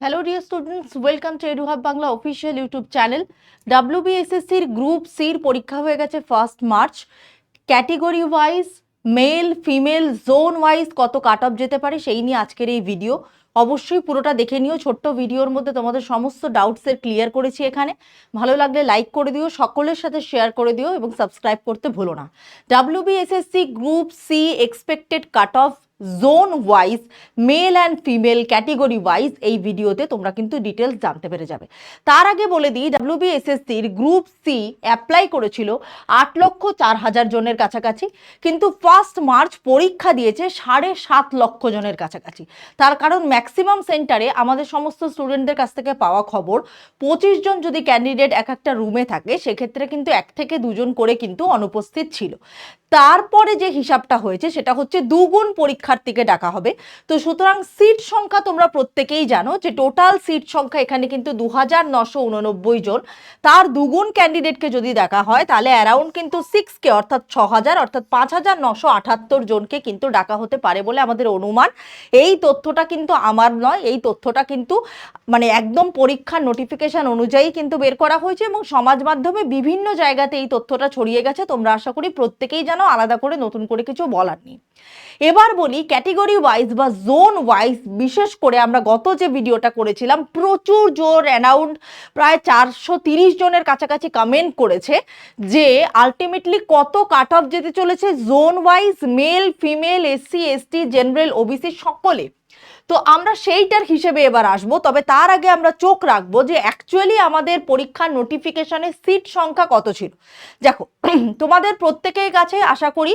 Hello dear students, welcome to EduHub Bangla official YouTube channel. WBSSC group সির পরীক্ষা হয়ে গেছে 1st March. Category wise male female zone wise কত cut of যেতে পারে সেই নিয়ে আজকের এই ভিডিও। অবশ্যই পুরোটা দেখে নিও। ছোট্ট ভিডিওর মধ্যে তোমাদের সমস্ত ডাউটসের ক্লিয়ার করেছি এখানে। ভালো লাগলে লাইক করে দিও, সকলের সাথে শেয়ার করে দিও এবং সাবস্ক্রাইব করতে ভুলো না। WBSSC group C expected cut off zone wise male and female category wise এই ভিডিওতে তোমরা কিন্তু ডিটেলস জানতে পেরে যাবে। তার আগে বলে দিই, WBSSCর গ্রুপ সি অ্যাপ্লাই করেছিল 8,04,000 জনের কাছাকাছি, কিন্তু 1st মার্চ পরীক্ষা দিয়েছে 7.5 লক্ষ জনের কাছাকাছি। তার কারণ ম্যাক্সিমাম সেন্টারে আমাদের সমস্ত স্টুডেন্টদের কাছ থেকে পাওয়া খবর 25 জন যদি ক্যান্ডিডেট এক একটা রুমে থাকে সেক্ষেত্রে কিন্তু 1 থেকে 2 জন করে কিন্তু অনুপস্থিত ছিল। তারপরে যে হিসাবটা হয়েছে সেটা হচ্ছে দুগুণ পরীক্ষার্থীকে ডাকা হবে। তো সুতরাং সিট সংখ্যা তোমরা প্রত্যেকেই জানো যে টোটাল সিট সংখ্যা এখানে কিন্তু 2,989 জন। তার দুগুণ ক্যান্ডিডেটকে যদি ডাকা হয় তাহলে অ্যারাউন্ড কিন্তু 6K অর্থাৎ 6,000 অর্থাৎ 5,978 জনকে কিন্তু ডাকা হতে পারে বলে আমাদের অনুমান। এই তথ্যটা কিন্তু আমার নয়, এই তথ্যটা কিন্তু মানে একদম পরীক্ষার নোটিফিকেশন অনুযায়ী কিন্তু বের করা হয়েছে এবং সমাজ মাধ্যমে বিভিন্ন জায়গাতে এই তথ্যটা ছড়িয়ে গেছে। তোমরা আশা করি প্রত্যেকেই জানো, আলাদা করে নতুন করে কিছু বলার নেই। এবার বলি ক্যাটেগরি ওয়াইজ বা জোন ওয়াইজ, বিশেষ করে আমরা গত যে ভিডিওটা করেছিলাম প্রচুর জোর অ্যারাউন্ড প্রায় 430 জনের কাছাকাছি কমেন্ট করেছে যে আলটিমেটলি কত কাট অফ যেতে চলেছে zone wise male female SC ST general OBC সকলে। তো আমরা সেইটার হিসেবে এবার আসবো, তবে তার আগে আমরা চোখ রাখবো যে অ্যাকচুয়ালি আমাদের পরীক্ষার নোটিফিকেশনে সিট সংখ্যা কত ছিল। দেখো তোমাদের প্রত্যেকের কাছে আশা করি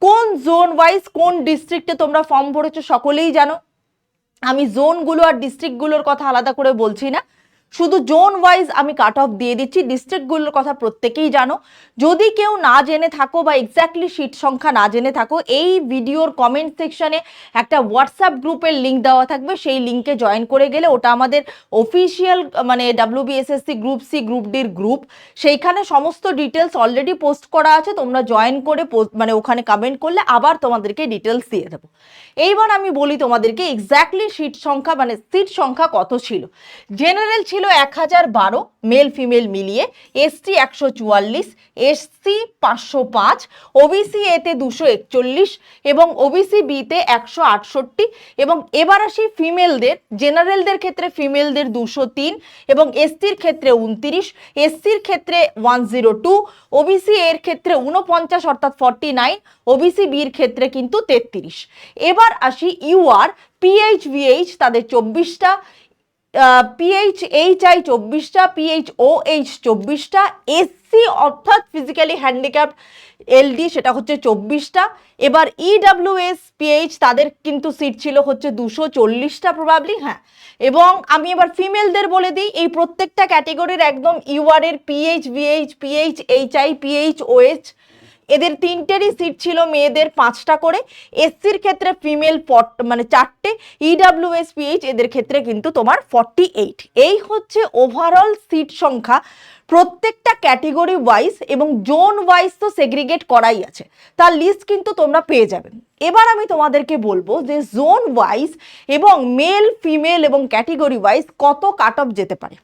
কোন জোন ওয়াইজ কোন ডিস্ট্রিক্টে তোমরা ফর্ম ভরেছো সকলেই জানো। আমি জোনগুলো আর ডিস্ট্রিক্টগুলোর কথা আলাদা করে বলছি না, শুধু জোন ওয়াইজ আমি কাট অফ দিয়ে দিচ্ছি। ডিস্ট্রিক্টগুলোর কথা প্রত্যেকেই জানো। যদি কেউ না জেনে থাকো বা এক্স্যাক্টলি সিট সংখ্যা না জেনে থাকো, এই ভিডিওর কমেন্ট সেকশনে একটা হোয়াটসঅ্যাপ গ্রুপের লিঙ্ক দেওয়া থাকবে, সেই লিঙ্কে জয়েন করে গেলে ওটা আমাদের অফিসিয়াল মানে WBSSC গ্রুপ সি গ্রুপ ডির গ্রুপ, সেইখানে সমস্ত ডিটেলস অলরেডি পোস্ট করা আছে। তোমরা জয়েন করে মানে ওখানে কমেন্ট করলে আবার তোমাদেরকে ডিটেলস দিয়ে দেবো। এইবার আমি বলি তোমাদেরকে এক্স্যাক্টলি সিট সংখ্যা মানে সিট সংখ্যা কত ছিল। জেনারেল ছিল 1012 মেল ফিমেল মিলিয়ে, এসটি 144, এসসি 505, ওবিসি এতে 241 এবং ওবিসি বিতে 168। এবং এবার আসি ফিমেলদের, জেনারেলদের ক্ষেত্রে ফিমেলদের 203 এবং এসটির ক্ষেত্রে 29, এসসির ক্ষেত্রে 102, ওবিসি এর ক্ষেত্রে 49 অর্থাৎ 49, ওবিসি বির ক্ষেত্রে কিন্তু 33। এবার আসি ইউআর পিএইচভিএইচ তাদের 24টা, PHHI 24টা, PHOH 24টা, এসসি অর্থাৎ ফিজিক্যালি হ্যান্ডিক্যাপড LD সেটা হচ্ছে 24টা। এবার EWS PH তাদের কিন্তু সিট ছিল হচ্ছে 240টা প্রবাবলি, হ্যাঁ। এবং আমি এবার ফিমেলদের বলে দিই, এই প্রত্যেকটা ক্যাটেগরির একদম ইউআর এর PHVH PHHI PHOH এদের 3টেরই সিট ছিল মেয়েদের 5টা করে, এসসির ক্ষেত্রে ফিমেল মানে 4টে, EWS PH এদের ক্ষেত্রে কিন্তু তোমার 48। এই হচ্ছে ওভারঅল সিট সংখ্যা প্রত্যেকটা ক্যাটেগরি ওয়াইজ, এবং জোন ওয়াইজ তো সেগ্রিগেট করাই আছে, তার লিস্ট কিন্তু তোমরা পেয়ে যাবে। এবার আমি তোমাদেরকে বলবো যে জোন ওয়াইজ এবং মেল ফিমেল এবং ক্যাটেগরি ওয়াইজ কত কাট অফ যেতে পারে।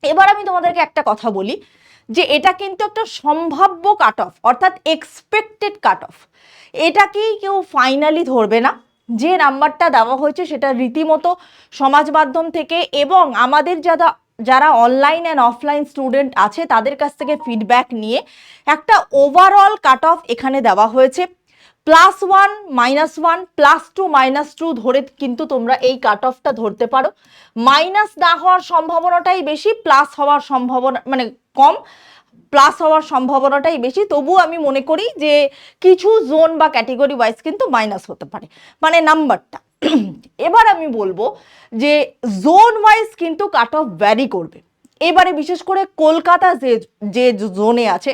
এবার আমি তোমাদেরকে একটা কথা বলি যে এটা কিন্তু একটা সম্ভাব্য কাট অফ অর্থাৎ এক্সপেক্টেড কাট অফ। এটাকেই কেউ ফাইনালি ধরবে না। যে নাম্বারটা দেওয়া হয়েছে সেটা রীতিমতো সমাজ মাধ্যম থেকে এবং আমাদের যারা অনলাইন অ্যান্ড অফলাইন স্টুডেন্ট আছে তাদের কাছ থেকে ফিডব্যাক নিয়ে একটা ওভারঅল কাট অফ এখানে দেওয়া হয়েছে। +1 -1 +2 -2 ধরে কিন্তু তোমরা এই কাট অফটা ধরতে পারো। মাইনাস না হওয়ার সম্ভাবনাটাই বেশি, প্লাস হওয়ার সম্ভাবনা মানে কম, প্লাস হওয়ার সম্ভাবনাটাই বেশি। তবুও আমি মনে করি যে কিছু জোন বা ক্যাটেগরি ওয়াইজ কিন্তু মাইনাস হতে পারে মানে নাম্বারটা। এবার আমি বলবো যে জোন ওয়াইজ কিন্তু কাট অফ ভ্যারি করবে। এবারে বিশেষ করে কলকাতা যে জোনে আছে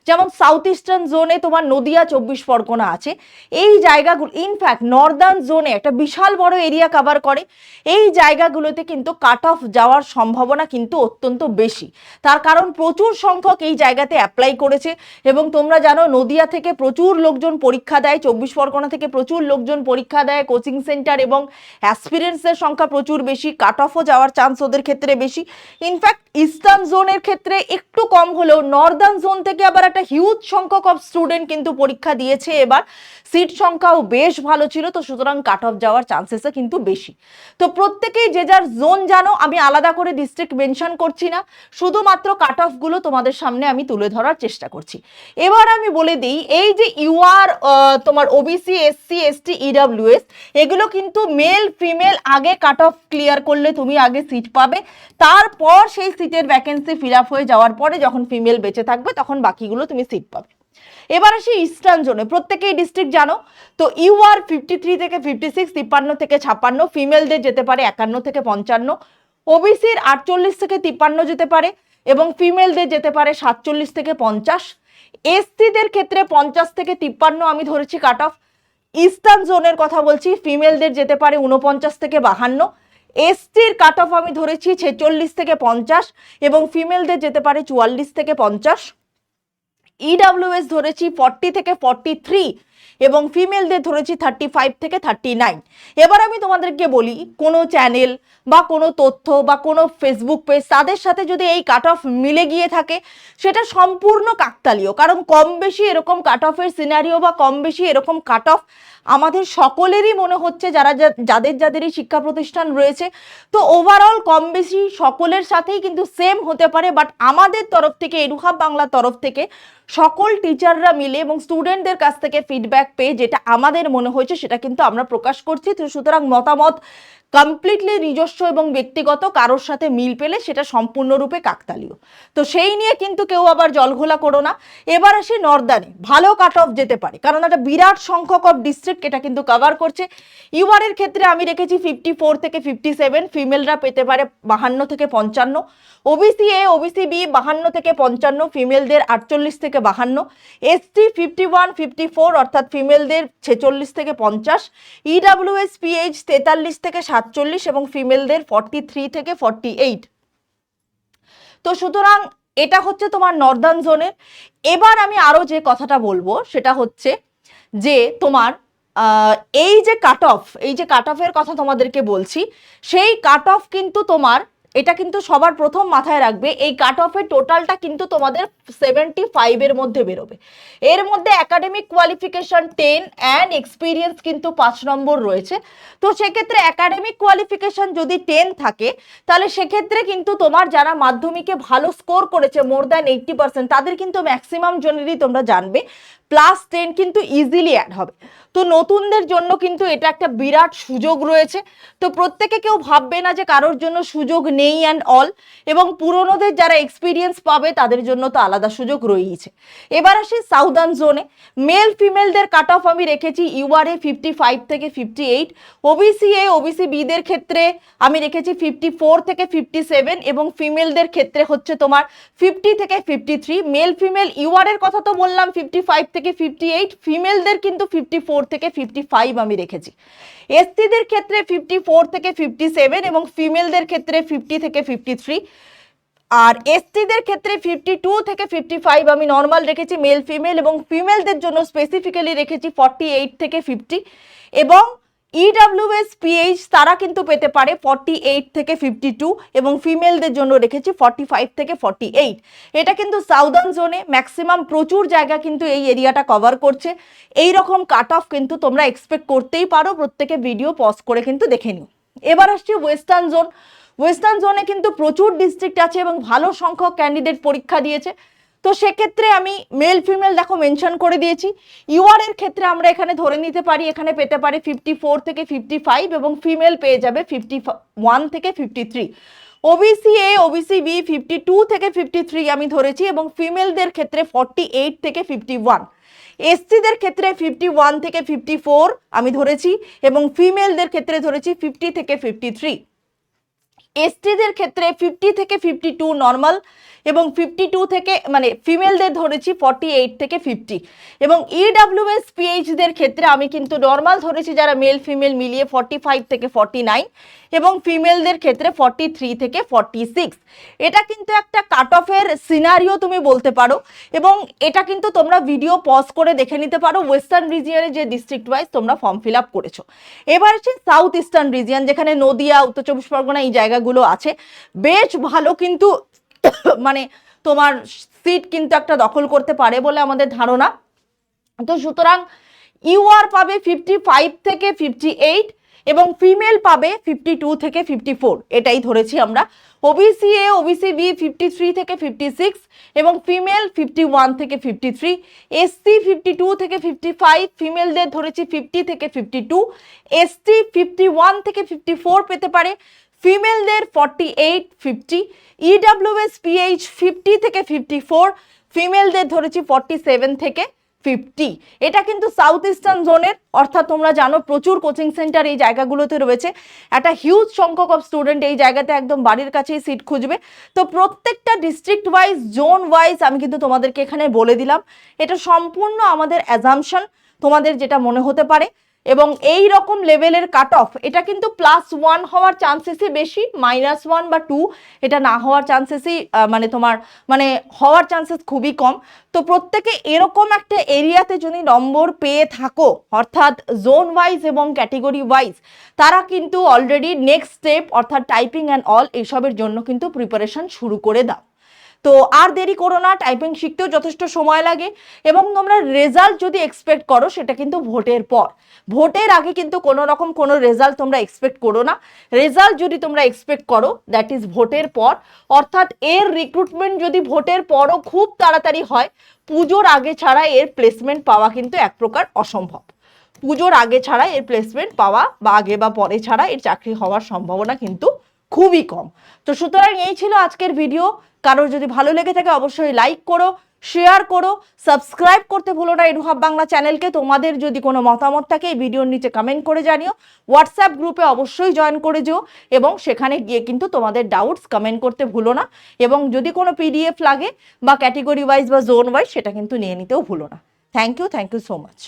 যেমন সাউথ ইস্টার্ন জোনে তোমার নদিয়া 24 পরগনা আছে, এই জায়গাগুলো ইনফ্যাক্ট নর্দার্ন জোনে একটা বিশাল বড় এরিয়া কভার করে, এই জায়গাগুলোতে কিন্তু কাট অফ যাওয়ার সম্ভাবনা কিন্তু অত্যন্ত বেশি। তার কারণ প্রচুর সংখ্যক এই জায়গাতে অ্যাপ্লাই করেছে এবং তোমরা জানো নদিয়া থেকে প্রচুর লোকজন পরীক্ষা দেয়, 24 পরগনা থেকে প্রচুর লোকজন পরীক্ষা দেয়, কোচিং সেন্টার এবং অ্যাসপিরেন্টসের সংখ্যা প্রচুর বেশি, কাট অফও যাওয়ার চান্স ওদের ক্ষেত্রে বেশি। ইনফ্যাক্ট ইস্টার্ন জোনের ক্ষেত্রে একটু কম হলেও নর্দার্ন জোন থেকে আবার একটা হিউজ সংখ্যক অফ স্টুডেন্ট কিন্তু পরীক্ষা দিয়েছে, এবার সিট সংখ্যাও বেশ ভালো ছিল, তো সুতরাং কাট অফ যাওয়ার চান্সেসও কিন্তু বেশি। তো প্রত্যেকেই যে যার জোন জানো, আমি আলাদা করে ডিস্ট্রিক্ট মেনশন করছি না, শুধুমাত্র কাট অফগুলো তোমাদের সামনে আমি তুলে ধরার চেষ্টা করছি। এবার আমি বলে দিই, এই যে ইউআর তোমার ওবিসি, এসসি, এসটি, ইডব্লিউএস, এগুলো কিন্তু মেল ফিমেল আগে কাট অফ ক্লিয়ার করলে তুমি আগে সিট পাবে, তারপর সেই সিটের ভ্যাকেন্সি ফিল আপ হয়ে যাওয়ার পরে যখন ফিমেল বেঁচে থাকবে তখন বাকিগুলো তুমি সিট পাবে। এবার আসি ইস্টার্ন জোনে, প্রত্যেকেই ডিস্ট্রিক্ট জানো, তো ইউআর 53 থেকে 56, 53 থেকে 56, ফিমেলদের যেতে পারে 51 থেকে 55, ওবিসির 48 থেকে 53 যেতে পারে এবং ফিমেলদের যেতে পারে 47 থেকে 50, এসসিদের ক্ষেত্রে 50 থেকে 53 আমি ধরেছি কাট অফ। ইস্টার্ন জোনের কথা বলছি, ফিমেলদের যেতে পারে 49 থেকে 52, এসটির কাট অফ আমি ধরেছি 46 থেকে 50 এবং ফিমেলদের যেতে পারে 44 থেকে 50, ইডব্লিউএস ধরেছি 40 থেকে 43 এবং ফিমেলদের ধরেছি 35 থেকে 39। এবার আমি তোমাদেরকে বলি, কোনো চ্যানেল বা কোনো তথ্য বা কোনো ফেসবুক পেজ তাদের সাথে যদি এই কাট অফ মিলে গিয়ে থাকে সেটা সম্পূর্ণ কাকতালীয়, কারণ কম বেশি এরকম কাট অফের সিনারিও বা কম বেশি এরকম কাট অফ আমাদের সকলেরই মনে হচ্ছে যাদেরই শিক্ষা প্রতিষ্ঠান রয়েছে, তো ওভারঅল কম বেশি সকলের সাথেই কিন্তু সেম হতে পারে, বাট আমাদের তরফ থেকে, এডুহাব বাংলার তরফ থেকে সকল টিচাররা মিলে এবং স্টুডেন্টদের কাছ থেকে ফিডব্যাক পেয়ে যেটা আমাদের মনে হয়েছে সেটা কিন্তু আমরা প্রকাশ করছি। তো সুতরাং মতামত কমপ্লিটলি নিজস্ব এবং ব্যক্তিগত, কারোর সাথে মিল পেলে সেটা সম্পূর্ণরূপে কাকতালীয়, তো সেই নিয়ে কিন্তু কেউ আবার জলঘোলা করো না। এবার আসি নর্দার্নে, ভালো কাট অফ যেতে পারে কারণ একটা বিরাট সংখ্যক অফ ডিস্ট্রিক্ট এটা কিন্তু কভার করছে। ইউআর এর ক্ষেত্রে আমি রেখেছি 54 থেকে 57, ফিমেলরা পেতে পারে 52 থেকে 55, ওবিসি এ, ওবিসি বি 52 থেকে 55, ফিমেলদের 48 থেকে 52, এসটি 51, 54 অর্থাৎ ফিমেলদের 46 থেকে 50, ইডব্লিউএস পিএইচ 43 থেকে 47 এবং ফিমেলদের 43 থেকে 48। তো সুতরাং এটা হচ্ছে তোমার নর্দার্ন জোনের। এবার আমি আরো যে কথাটা বলবো সেটা হচ্ছে যে তোমার এই যে কাট অফের কথা তোমাদেরকে বলছি, সেই কাট অফ কিন্তু তোমার, এটা কিন্তু সবার প্রথম মাথায় রাখবে, এই কাট অফের টোটালটা কিন্তু তোমাদের 75 এর মধ্যে বেরোবে। এর মধ্যে একাডেমিক কোয়ালিফিকেশন 10 অ্যান্ড এক্সপিরিয়েন্স কিন্তু 5 নম্বর রয়েছে। তো সেক্ষেত্রে একাডেমিক কোয়ালিফিকেশন যদি 10 থাকে তাহলে সেক্ষেত্রে কিন্তু তোমার যারা মাধ্যমিকে ভালো স্কোর করেছে মোর দ্যান 80%, তাদের কিন্তু ম্যাক্সিমাম জনেরই তোমরা জানবে +10 কিন্তু ইজিলি অ্যাড হবে। তো নতুনদের জন্য কিন্তু এটা একটা বিরাট সুযোগ রয়েছে, তো প্রত্যেকে কেউ ভাববে না যে কারোর জন্য সুযোগ নেই অ্যান্ড অল, এবং পুরনোদের যারা এক্সপিরিয়েন্স পাবে তাদের জন্য তো আলাদা সুযোগ রয়েছে। এবার আসি সাউদার্ন জোনে, মেল ফিমেলদের কাট অফ আমি রেখেছি ইউআর এ 55 থেকে 58, ওবিসি এ, ওবিসি বিদের ক্ষেত্রে আমি রেখেছি 54 থেকে 57 এবং ফিমেলদের ক্ষেত্রে হচ্ছে তোমার 50 থেকে 53। মেল ফিমেল ইউআর এর কথা তো বললাম 55 থেকে 58, ফিমেলদের কিন্তু 54 থেকে 55 আমি রেখেছি। এসটিদের ক্ষেত্রে 54 থেকে 57 এবং ফিমেলদের ক্ষেত্রে 50 থেকে 53, আর এসটিদের ক্ষেত্রে 52 থেকে 55 আমি নর্মাল রেখেছি মেল ফিমেল, এবং ফিমেলদের জন্য স্পেসিফিক্যালি রেখেছি 48 থেকে 50, এবং ইডব্লিউএস পিএইচ তারা কিন্তু পেতে পারে 48 থেকে 52 এবং ফিমেলদের জন্য রেখেছি 45 থেকে 48। এটা কিন্তু সাউদার্ন জোনে ম্যাক্সিমাম প্রচুর জায়গা কিন্তু এই এরিয়াটা কভার করছে। এই রকম কাট অফ কিন্তু তোমরা এক্সপেক্ট করতেই পারো, প্রত্যেকে ভিডিও পজ করে কিন্তু দেখে নিও। এবার আসছি ওয়েস্টার্ন জোন। ওয়েস্টার্ন জোনে কিন্তু প্রচুর ডিস্ট্রিক্ট আছে এবং ভালো সংখ্যক ক্যান্ডিডেট পরীক্ষা দিয়েছে, তো সেক্ষেত্রে আমি মেল ফিমেল দেখো মেনশন করে দিয়েছি। ইউআর এর ক্ষেত্রে আমরা এখানে ধরে নিতে পারি এখানে পেতে পারে 54 থেকে 55 এবং ফিমেল পেয়ে যাবে 51 থেকে 53। ওবিসি এ, ওবিসি বি 52 থেকে 53 আমি ধরেছি এবং ফিমেলদের ক্ষেত্রে 48 থেকে 51। এসসিদের ক্ষেত্রে 51 থেকে 54 আমি ধরেছি এবং ফিমেলদের ক্ষেত্রে ধরেছি 50 থেকে 53। এসটিদের ক্ষেত্রে 50 থেকে 52 নর্মাল, এবং 52 থেকে মানে ফিমেলদের ধরেছি 48 থেকে 50, এবং ইডাব্লিউএস পিএইচদের ক্ষেত্রে আমি কিন্তু নর্মাল ধরেছি যারা মেল ফিমেল মিলিয়ে 45 থেকে 49, এবং ফিমেলদের ক্ষেত্রে 43 থেকে 46। এটা কিন্তু একটা কাট অফের সিনারিও তুমি বলতে পারো, এবং এটা কিন্তু তোমরা ভিডিও পজ করে দেখে নিতে পারো ওয়েস্টার্ন রিজিয়নে যে ডিস্ট্রিক্ট ওয়াইজ তোমরা ফর্ম ফিল আপ করেছো। এবার হচ্ছে সাউথ ইস্টার্ন রিজিয়ন, যেখানে নদিয়া, উত্তর চব্বিশ পরগনা এই জায়গাগুলো আছে, বেশ ভালো কিন্তু মানে তোমার সিট কিন্তু একটা দখল করতে পারে বলে আমাদের ধারণা। তো সুতরাং ইউআর পাবে 55 থেকে 58, এবং ফিমেল পাবে 52 থেকে 54, এটাই ধরেছি আমরা। ওবিসি এ, ওবিসি বি 53 থেকে 56, এবং ফিমেল 51 থেকে 53। এসসি 52 থেকে 55, ফিমেলদের ধরেছি 50 থেকে 52। এসটি 51 থেকে 54 পেতে পারে, ফিমেলদের 48, 50। ইডাব্লিউএস পিএইচ 50 থেকে 54, ফিমেলদের ধরেছি 47 থেকে 50। এটা কিন্তু সাউথ ইস্টার্ন জোনের, অর্থাৎ তোমরা জানো প্রচুর কোচিং সেন্টার এই জায়গাগুলোতে রয়েছে, একটা হিউজ সংখ্যক অফ স্টুডেন্ট এই জায়গাতে একদম বাড়ির কাছেই সিট খুঁজবে। তো প্রত্যেকটা ডিস্ট্রিক্ট ওয়াইজ, জোন ওয়াইজ আমি কিন্তু তোমাদেরকে এখানে বলে দিলাম। এটা সম্পূর্ণ আমাদের অ্যাজাম্পশন, তোমাদের যেটা মনে হতে পারে, এবং এই রকম লেভেলের কাট অফ এটা কিন্তু +1 হওয়ার চান্সেসই বেশি, -1 বা 2 এটা না হওয়ার চান্সেসই মানে তোমার মানে হওয়ার চান্সেস খুবই কম। তো প্রত্যেকে এরকম একটা এরিয়াতে যদি নম্বর পেয়ে থাকো, অর্থাৎ জোন ওয়াইজ এবং ক্যাটেগরি ওয়াইজ, তারা কিন্তু অলরেডি নেক্সট স্টেপ অর্থাৎ টাইপিং অ্যান্ড অল এইসবের জন্য কিন্তু প্রিপারেশন শুরু করে দাও। তো আর দেরি করো না, টাইপিং শিখতেও যথেষ্ট সময় লাগে, এবং তোমরা রেজাল্ট যদি এক্সপেক্ট করো সেটা কিন্তু ভোটের পর। ভোটের আগে কিন্তু কোনো রকম কোনো রেজাল্ট তোমরা এক্সপেক্ট করো না। রেজাল্ট যদি তোমরা এক্সপেক্ট করো দ্যাট ইজ ভোটের পর, অর্থাৎ এর রিক্রুটমেন্ট যদি ভোটের পরও খুব তাড়াতাড়ি হয়, পুজোর আগে ছাড়া এর প্লেসমেন্ট পাওয়া কিন্তু এক প্রকার অসম্ভব। পুজোর আগে ছাড়া এর প্লেসমেন্ট পাওয়া বা আগে বা পরে ছাড়া এর চাকরি হওয়ার সম্ভাবনা কিন্তু খুবই কম। তো সুতরাং এই ছিল আজকের ভিডিও। কারোর যদি ভালো লেগে থাকে অবশ্যই লাইক করো, শেয়ার করো, সাবস্ক্রাইব করতে ভুলো না এডুহাব বাংলা চ্যানেলকে। তোমাদের যদি কোনো মতামত থাকে এই ভিডিওর নিচে কমেন্ট করে জানিও। হোয়াটসঅ্যাপ গ্রুপে অবশ্যই জয়েন করে যেও, এবং সেখানে গিয়ে কিন্তু তোমাদের ডাউটস কমেন্ট করতে ভুলো না, এবং যদি কোনো পিডিএফ লাগে বা ক্যাটেগরি ওয়াইজ বা জোন ওয়াইজ সেটা কিন্তু নিয়ে নিতেও ভুলো না। Thank you so much.